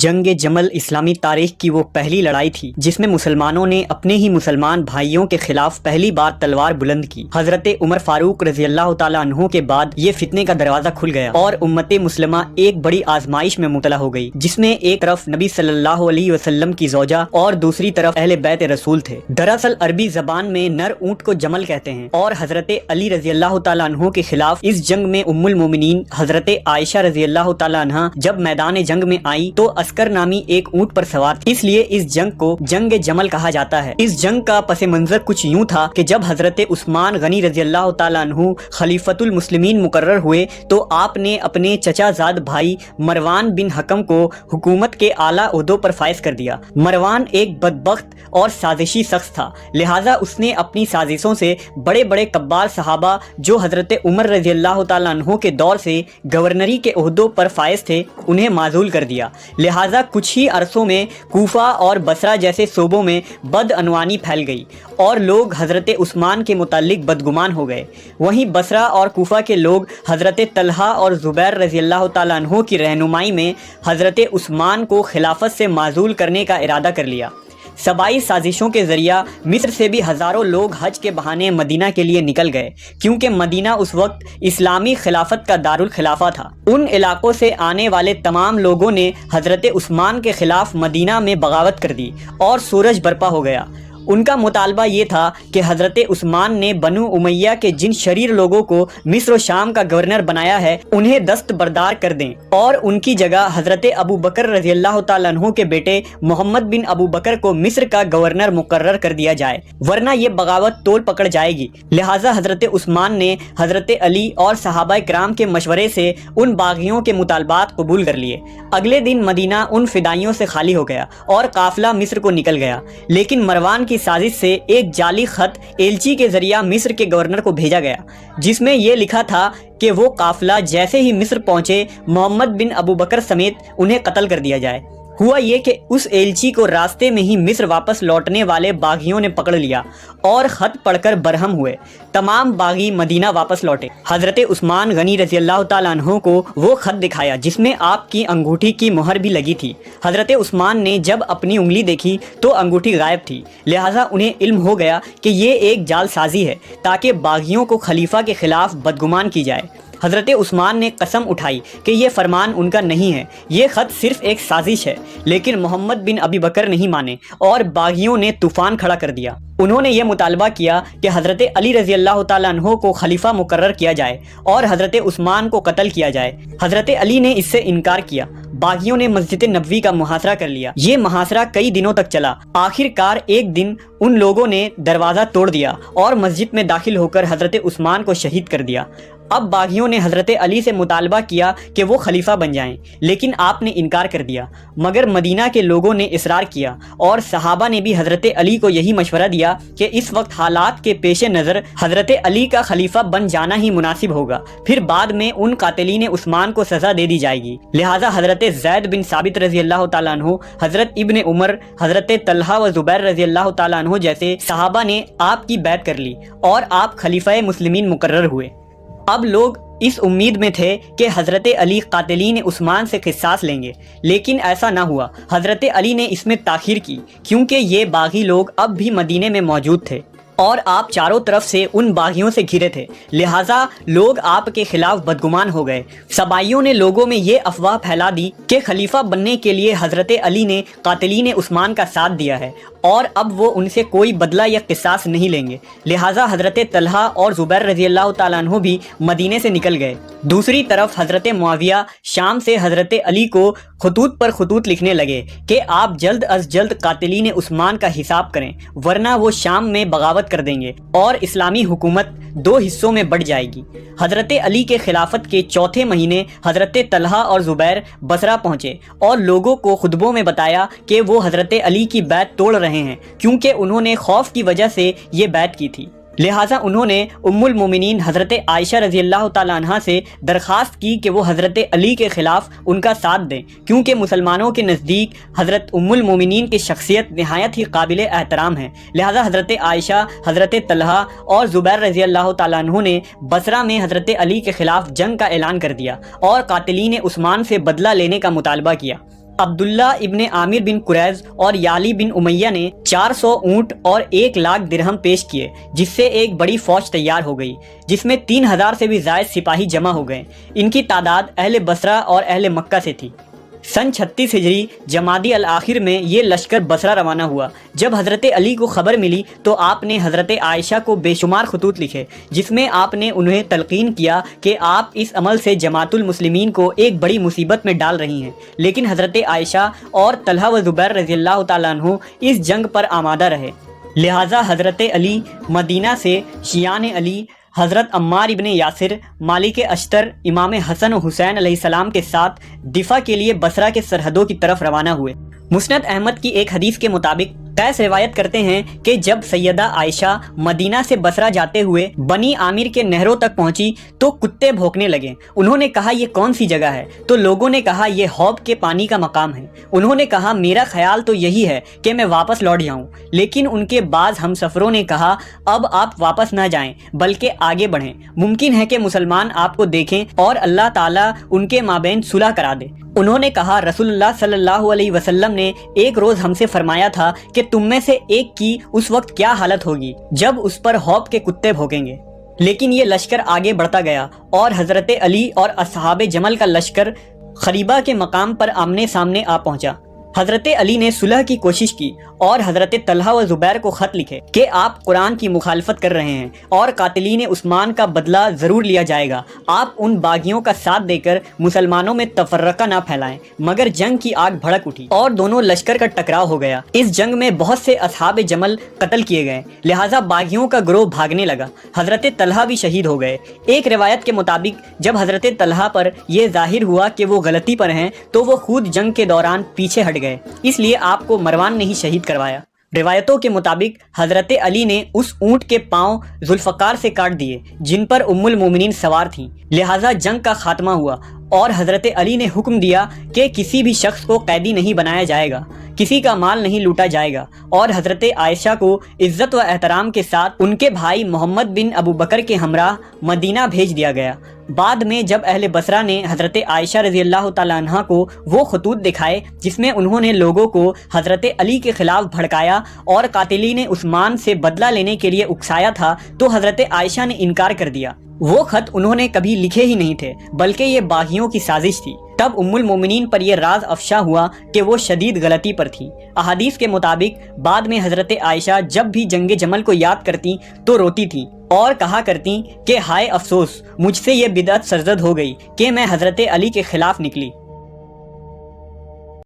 جنگ جمل اسلامی تاریخ کی وہ پہلی لڑائی تھی جس میں مسلمانوں نے اپنے ہی مسلمان بھائیوں کے خلاف پہلی بار تلوار بلند کی۔ حضرت عمر فاروق رضی اللہ تعالیٰ عنہ کے بعد یہ فتنے کا دروازہ کھل گیا اور امت مسلمہ ایک بڑی آزمائش میں مبتلا ہو گئی، جس میں ایک طرف نبی صلی اللہ علیہ وسلم کی زوجہ اور دوسری طرف اہل بیت رسول تھے۔ دراصل عربی زبان میں نر اونٹ کو جمل کہتے ہیں، اور حضرت علی رضی اللہ تعالیٰ عنہ کے خلاف اس جنگ میں ام المومنین حضرت عائشہ رضی اللہ تعالیٰ عنہ جب میدان جنگ میں آئی تو عسکر نامی ایک اونٹ پر سوار تھی، اس لیے اس جنگ کو جنگ جمل کہا جاتا ہے۔ اس جنگ کا پس منظر کچھ یوں تھا کہ جب حضرت عثمان غنی رضی اللہ تعالیٰ عنہ خلیفۃ المسلمین مقرر ہوئے تو آپ نے اپنے چچا زاد بھائی مروان بن حکم کو حکومت کے اعلیٰ عہدوں پر فائز کر دیا۔ مروان ایک بدبخت اور سازشی شخص تھا، لہٰذا اس نے اپنی سازشوں سے بڑے بڑے کبار صحابہ جو حضرت عمر رضی اللہ تعالیٰ عنہ کے دور سے گورنری کے عہدوں پر فائز تھے انہیں معزول کر دیا۔ لہٰذا کچھ ہی عرصوں میں کوفہ اور بصرہ جیسے صوبوں میں بدعنوانی پھیل گئی اور لوگ حضرت عثمان کے متعلق بدگمان ہو گئے۔ وہیں بصرہ اور کوفہ کے لوگ حضرت طلحہ اور زبیر رضی اللہ تعالیٰ عنہ کی رہنمائی میں حضرت عثمان کو خلافت سے معزول کرنے کا ارادہ کر لیا۔ سبائی سازشوں کے ذریعہ مصر سے بھی ہزاروں لوگ حج کے بہانے مدینہ کے لیے نکل گئے، کیونکہ مدینہ اس وقت اسلامی خلافت کا دارالخلافہ تھا۔ ان علاقوں سے آنے والے تمام لوگوں نے حضرت عثمان کے خلاف مدینہ میں بغاوت کر دی اور سورج برپا ہو گیا۔ ان کا مطالبہ یہ تھا کہ حضرت عثمان نے بنو امیہ کے جن شریر لوگوں کو مصر و شام کا گورنر بنایا ہے انہیں دست بردار کر دیں اور ان کی جگہ حضرت ابو بکر رضی اللہ تعالیٰ عنہ کے بیٹے محمد بن ابو بکر کو مصر کا گورنر مقرر کر دیا جائے، ورنہ یہ بغاوت طول پکڑ جائے گی۔ لہٰذا حضرت عثمان نے حضرت علی اور صحابہ کرام کے مشورے سے ان باغیوں کے مطالبات قبول کر لیے۔ اگلے دن مدینہ ان فدائیوں سے خالی ہو گیا اور قافلہ مصر کو نکل گیا، لیکن مروان کی سازش سے ایک جعلی خط ایلچی کے ذریعہ مصر کے گورنر کو بھیجا گیا، جس میں یہ لکھا تھا کہ وہ قافلہ جیسے ہی مصر پہنچے محمد بن ابو بکر سمیت انہیں قتل کر دیا جائے۔ ہوا یہ کہ اس ایلچی کو راستے میں ہی مصر واپس لوٹنے والے باغیوں نے پکڑ لیا اور خط پڑھ کر برہم ہوئے۔ تمام باغی مدینہ واپس لوٹے۔ حضرت عثمان غنی رضی اللہ تعالیٰ عنہ کو وہ خط دکھایا جس میں آپ کی انگوٹھی کی مہر بھی لگی تھی۔ حضرت عثمان نے جب اپنی انگلی دیکھی تو انگوٹھی غائب تھی، لہٰذا انہیں علم ہو گیا کہ یہ ایک جال سازی ہے تاکہ باغیوں کو خلیفہ کے خلاف بدگمان کی جائے۔ حضرت عثمان نے قسم اٹھائی کہ یہ فرمان ان کا نہیں ہے، یہ خط صرف ایک سازش ہے، لیکن محمد بن ابی بکر نہیں مانے اور باغیوں نے طوفان کھڑا کر دیا۔ انہوں نے یہ مطالبہ کیا کہ حضرت علی رضی اللہ تعالیٰ عنہ کو خلیفہ مقرر کیا جائے اور حضرت عثمان کو قتل کیا جائے۔ حضرت علی نے اس سے انکار کیا۔ باغیوں نے مسجد نبوی کا محاصرہ کر لیا۔ یہ محاصرہ کئی دنوں تک چلا۔ آخر کار ایک دن ان لوگوں نے دروازہ توڑ دیا اور مسجد میں داخل ہو کر حضرت عثمان کو شہید کر دیا۔ اب باغیوں نے حضرت علی سے مطالبہ کیا کہ وہ خلیفہ بن جائیں، لیکن آپ نے انکار کر دیا، مگر مدینہ کے لوگوں نے اصرار کیا اور صحابہ نے بھی حضرت علی کو یہی مشورہ دیا کہ اس وقت حالات کے پیش نظر حضرت علی کا خلیفہ بن جانا ہی مناسب ہوگا، پھر بعد میں ان قاتلین عثمان کو سزا دے دی جائے گی۔ لہٰذا حضرت زید بن ثابت رضی اللہ تعالیٰ عنہ، حضرت ابن عمر، حضرت طلحہ و زبیر رضی اللہ تعالیٰ عنہ جیسے صحابہ نے آپ کی بیعت کر لی اور آپ خلیفہ مسلمین مقرر ہوئے۔ اب لوگ اس امید میں تھے کہ حضرت علی قاتلین عثمان سے قصاص لیں گے، لیکن ایسا نہ ہوا۔ حضرت علی نے اس میں تاخیر کی کیونکہ یہ باغی لوگ اب بھی مدینے میں موجود تھے اور آپ چاروں طرف سے ان باغیوں سے گھرے تھے، لہٰذا لوگ آپ کے خلاف بدگمان ہو گئے۔ سبائیوں نے لوگوں میں یہ افواہ پھیلا دی کہ خلیفہ بننے کے لیے حضرت علی نے قاتلین عثمان کا ساتھ دیا ہے اور اب وہ ان سے کوئی بدلہ یا قصاص نہیں لیں گے، لہٰذا حضرت طلحہ اور زبیر رضی اللہ تعالیٰ عنہ بھی مدینے سے نکل گئے۔ دوسری طرف حضرت معاویہ شام سے حضرت علی کو خطوط پر خطوط لکھنے لگے کہ آپ جلد از جلد قاتلین عثمان کا حساب کریں، ورنہ وہ شام میں بغاوت کر دیں گے اور اسلامی حکومت دو حصوں میں بڑھ جائے گی۔ حضرت علی کے خلافت کے چوتھے مہینے حضرت طلحہ اور زبیر بصرہ پہنچے اور لوگوں کو خطبوں میں بتایا کہ وہ حضرت علی کی بیعت توڑ رہے ہیں، کیونکہ انہوں نے خوف کی وجہ سے یہ بیعت کی تھی۔ لہٰذا انہوں نے ام المومنین حضرت عائشہ رضی اللہ تعالیٰ عنہ سے درخواست کی کہ وہ حضرت علی کے خلاف ان کا ساتھ دیں، کیونکہ مسلمانوں کے نزدیک حضرت ام المومنین کی شخصیت نہایت ہی قابل احترام ہے۔ لہٰذا حضرت عائشہ، حضرت طلحہ اور زبیر رضی اللہ تعالیٰ عنہ نے بصرہ میں حضرت علی کے خلاف جنگ کا اعلان کر دیا اور قاتلین عثمان سے بدلہ لینے کا مطالبہ کیا۔ عبداللہ ابن عامر بن قریظ اور یالی بن امیہ نے 400 اونٹ اور 1 لاکھ درہم پیش کیے، جس سے ایک بڑی فوج تیار ہو گئی جس میں 3000 سے بھی زائد سپاہی جمع ہو گئے۔ ان کی تعداد اہل بصرہ اور اہل مکہ سے تھی۔ سن 36 ہجری جمادی الاخر میں یہ لشکر بصرہ روانہ ہوا۔ جب حضرت علی کو خبر ملی تو آپ نے حضرت عائشہ کو بے شمار خطوط لکھے، جس میں آپ نے انہیں تلقین کیا کہ آپ اس عمل سے جماعت المسلمین کو ایک بڑی مصیبت میں ڈال رہی ہیں، لیکن حضرت عائشہ اور طلحہ و زبیر رضی اللہ تعالیٰ عنہ اس جنگ پر آمادہ رہے، لہٰذا حضرت علی مدینہ سے شیعان علی، حضرت عمار ابن یاسر، مالک اشتر، امام حسن و حسین علیہ السلام کے ساتھ دفاع کے لیے بصرہ کے سرحدوں کی طرف روانہ ہوئے۔ مسند احمد کی ایک حدیث کے مطابق قیس روایت کرتے ہیں کہ جب سیدہ عائشہ مدینہ سے بصرہ جاتے ہوئے بنی عامر کے نہروں تک پہنچی تو کتے بھونکنے لگے۔ انہوں نے کہا یہ کون سی جگہ ہے؟ تو لوگوں نے کہا یہ حوض کے پانی کا مقام ہے۔ انہوں نے کہا میرا خیال تو یہی ہے کہ میں واپس لوٹ جاؤں، لیکن ان کے بعض ہمسفروں نے کہا اب آپ واپس نہ جائیں بلکہ آگے بڑھیں، ممکن ہے کہ مسلمان آپ کو دیکھیں اور اللہ تعالیٰ ان کے مابین صلح کرا دے۔ انہوں نے کہا رسول اللہ صلی اللہ علیہ وسلم نے ایک روز ہم سے فرمایا تھا کہ تم میں سے ایک کی اس وقت کیا حالت ہوگی جب اس پر حوض کے کتے بھونکیں گے۔ لیکن یہ لشکر آگے بڑھتا گیا اور حضرت علی اور اصحاب جمل کا لشکر خریبہ کے مقام پر آمنے سامنے آ پہنچا۔ حضرت علی نے صلح کی کوشش کی اور حضرت طلحہ و زبیر کو خط لکھے کہ آپ قرآن کی مخالفت کر رہے ہیں اور قاتلین عثمان کا بدلہ ضرور لیا جائے گا۔ آپ ان باغیوں کا ساتھ دے کر مسلمانوں میں تفرقہ نہ پھیلائیں۔ مگر جنگ کی آگ بھڑک اٹھی اور دونوں لشکر کا ٹکراؤ ہو گیا۔ اس جنگ میں بہت سے اصحاب جمل قتل کیے گئے، لہٰذا باغیوں کا گروہ بھاگنے لگا۔ حضرت طلحہ بھی شہید ہو گئے۔ ایک روایت کے مطابق جب حضرت طلحہ پر یہ ظاہر ہوا کہ وہ غلطی پر ہیں تو وہ خود جنگ کے دوران پیچھے ہٹ گئے، اس لیے آپ کو مروان نے ہی شہید کروایا۔ روایتوں کے مطابق حضرت علی نے اس اونٹ کے پاؤں ذوالفقار سے کاٹ دیے جن پر ام المومنین سوار تھیں، لہٰذا جنگ کا خاتمہ ہوا اور حضرت علی نے حکم دیا کہ کسی بھی شخص کو قیدی نہیں بنایا جائے گا، کسی کا مال نہیں لوٹا جائے گا، اور حضرت عائشہ کو عزت و احترام کے ساتھ ان کے بھائی محمد بن ابو بکر کے ہمراہ مدینہ بھیج دیا گیا۔ بعد میں جب اہل بصرہ نے حضرت عائشہ رضی اللہ تعالیٰ عنہ کو وہ خطوط دکھائے جس میں انہوں نے لوگوں کو حضرت علی کے خلاف بھڑکایا اور قاتلین عثمان سے بدلہ لینے کے لیے اکسایا تھا، تو حضرت عائشہ نے انکار کر دیا۔ وہ خط انہوں نے کبھی لکھے ہی نہیں تھے بلکہ یہ باغیوں کی سازش تھی۔ تب ام المومنین پر یہ راز افشا ہوا کہ وہ شدید غلطی پر تھی۔ احادیث کے مطابق بعد میں حضرت عائشہ جب بھی جنگ جمل کو یاد کرتی تو روتی تھیں اور کہا کرتی کہ ہائے افسوس، مجھ سے یہ بدعت سرزد ہو گئی کہ میں حضرت علی کے خلاف نکلی۔